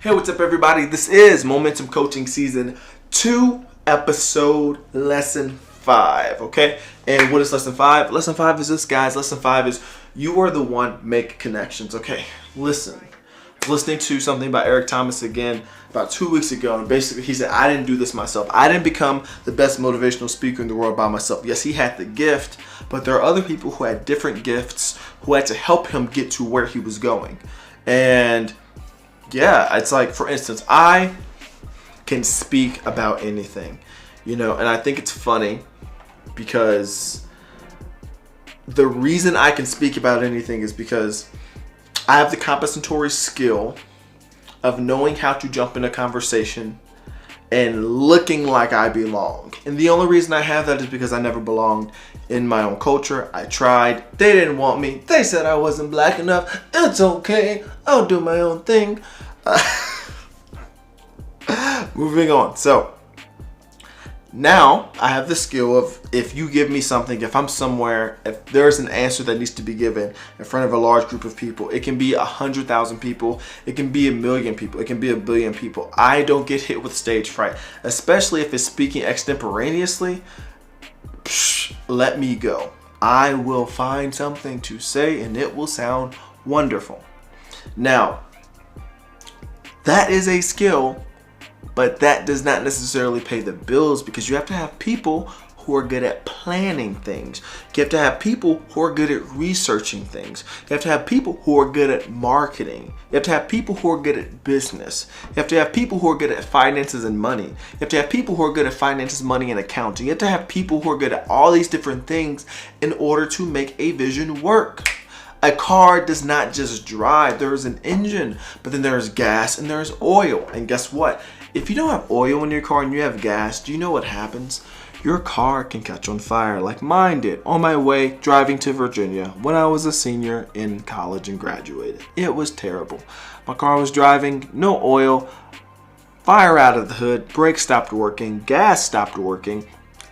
Hey, what's up, everybody? This is Momentum Coaching Season 2, Episode Lesson 5, okay? And what is Lesson 5? Lesson 5 is this, guys. Lesson 5 is you are the one, make connections, okay? Listen. Listening to something by Eric Thomas again about 2 weeks ago, and basically he said, I didn't do this myself. I didn't become the best motivational speaker in the world by myself. Yes, he had the gift, but there are other people who had different gifts who had to help him get to where he was going. And yeah, it's like, for instance, I can speak about anything, and I think it's funny because the reason I can speak about anything is because I have the compensatory skill of knowing how to jump in a conversation and looking like I belong. And the only reason I have that is because I never belonged in my own culture. I tried. They didn't want me. They said I wasn't black enough. It's okay. I'll do my own thing. Moving on. So now I have the skill of, if you give me something, if I'm somewhere, if there's an answer that needs to be given in front of a large group of people, it can be 100,000 people, it can be 1,000,000 people, it can be 1,000,000,000 people. I don't get hit with stage fright, especially if it's speaking extemporaneously. Let me go. I will find something to say and it will sound wonderful. Now, that is a skill, but that does not necessarily pay the bills, because you have to have people who are good at planning things. You have to have people who are good at researching things. You have to have people who are good at marketing. You have to have people who are good at business. You have to have people who are good at finances and money. You have to have people who are good at finances, money, and accounting. You have to have people who are good at all these different things in order to make a vision work. A car does not just drive. There is an engine, but then there's gas and there's oil. And guess what? If you don't have oil in your car and you have gas, do you know what happens? Your car can catch on fire like mine did on my way driving to Virginia when I was a senior in college and graduated. It was terrible. My car was driving, no oil, fire out of the hood, brakes stopped working, gas stopped working.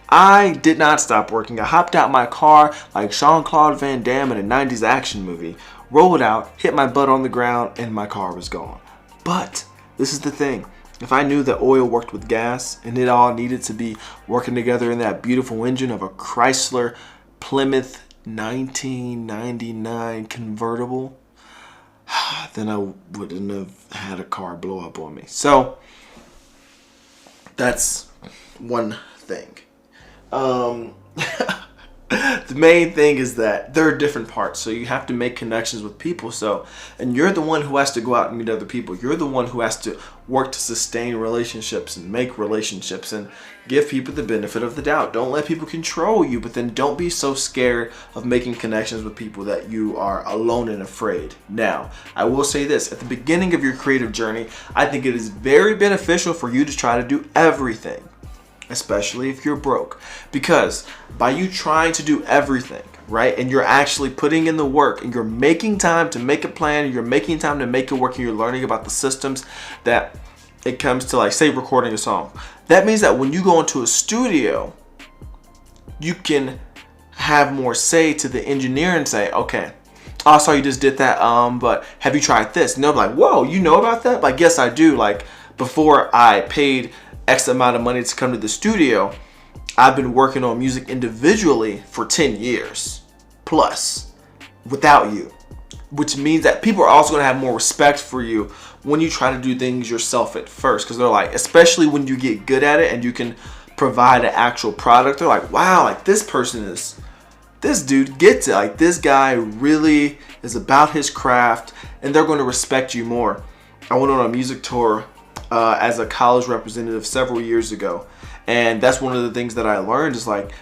I did not stop working. I hopped out my car like Jean-Claude Van Damme in a 90s action movie, rolled out, hit my butt on the ground, and my car was gone. But this is the thing. If I knew that oil worked with gas and it all needed to be working together in that beautiful engine of a Chrysler Plymouth 1999 convertible, then I wouldn't have had a car blow up on me. So that's one thing. The main thing is that there are different parts, so you have to make connections with people. And you're the one who has to go out and meet other people. You're the one who has to work to sustain relationships and make relationships and give people the benefit of the doubt. Don't let people control you, but then don't be so scared of making connections with people that you are alone and afraid. Now, I will say this, at the beginning of your creative journey, I think it is very beneficial for you to try to do everything, especially if you're broke, because by you trying to do everything, right, and you're actually putting in the work and you're making time to make a plan, and you're making time to make it work, and you're learning about the systems that it comes to, like, say, recording a song. That means that when you go into a studio, you can have more say to the engineer and say, okay, I saw you just did that, but have you tried this? And they'll be like, whoa, you know about that? Like, yes, I do. Like, before I paid X amount of money to come to the studio, I've been working on music individually for 10 years plus without you, which means that people are also going to have more respect for you when you try to do things yourself at first, because they're like, especially when you get good at it and you can provide an actual product, they're like, wow, like this dude gets it, like this guy really is about his craft, and they're going to respect you more. I went on a music tour as a college representative several years ago, and that's one of the things that I learned is, like,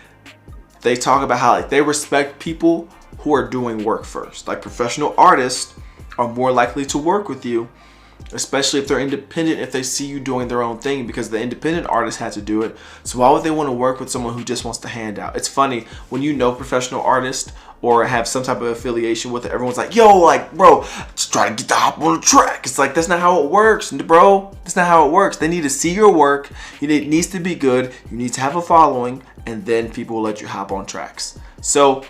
they talk about how, like, they respect people who are doing work first. Like, professional artists are more likely to work with you, especially if they're independent, if they see you doing their own thing, because the independent artist had to do it. So why would they want to work with someone who just wants to hand out? It's funny, when you know professional artists or have some type of affiliation with it, everyone's like, yo, like, bro, just try to get the hop on the track. It's like, that's not how it works, bro. That's not how it works. They need to see your work. It needs to be good. You need to have a following, and then people will let you hop on tracks. So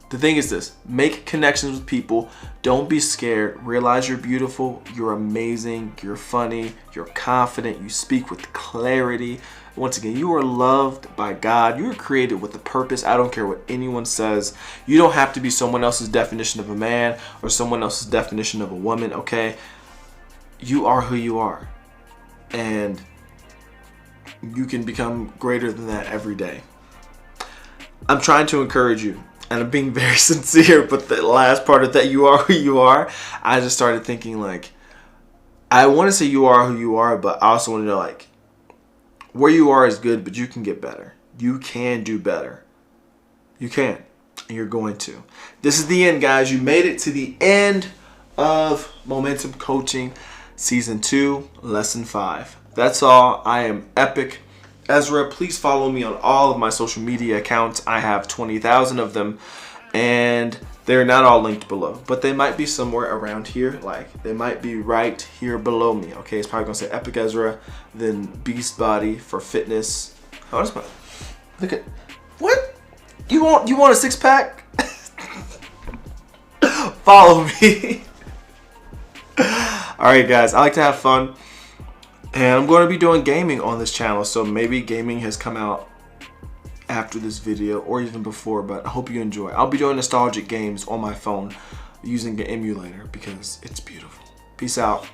The thing is this: make connections with people. Don't be scared. Realize you're beautiful, you're amazing, you're funny, you're confident, you speak with clarity. Once again, you are loved by God. You are created with a purpose. I don't care what anyone says. You don't have to be someone else's definition of a man or someone else's definition of a woman, okay? You are who you are. And you can become greater than that every day. I'm trying to encourage you. And I'm being very sincere, but the last part of that, you are who you are, I just started thinking like, I want to say you are who you are, but I also want to know like, where you are is good, but you can get better. You can do better. You can, and you're going to. This is the end, guys. You made it to the end of Momentum Coaching Season 2, Lesson 5. That's all. I am Epic Ezra. Please follow me on all of my social media accounts. I have 20,000 of them, and they're not all linked below, but they might be somewhere around here. Like, they might be right here below me. Okay, it's probably gonna say Epic Ezra, then Beast Body for fitness. How does my look at what? You want a 6-pack? Follow me. All right, guys. I like to have fun. And I'm going to be doing gaming on this channel, so maybe gaming has come out after this video or even before, but I hope you enjoy. I'll be doing nostalgic games on my phone using an emulator because it's beautiful. Peace out.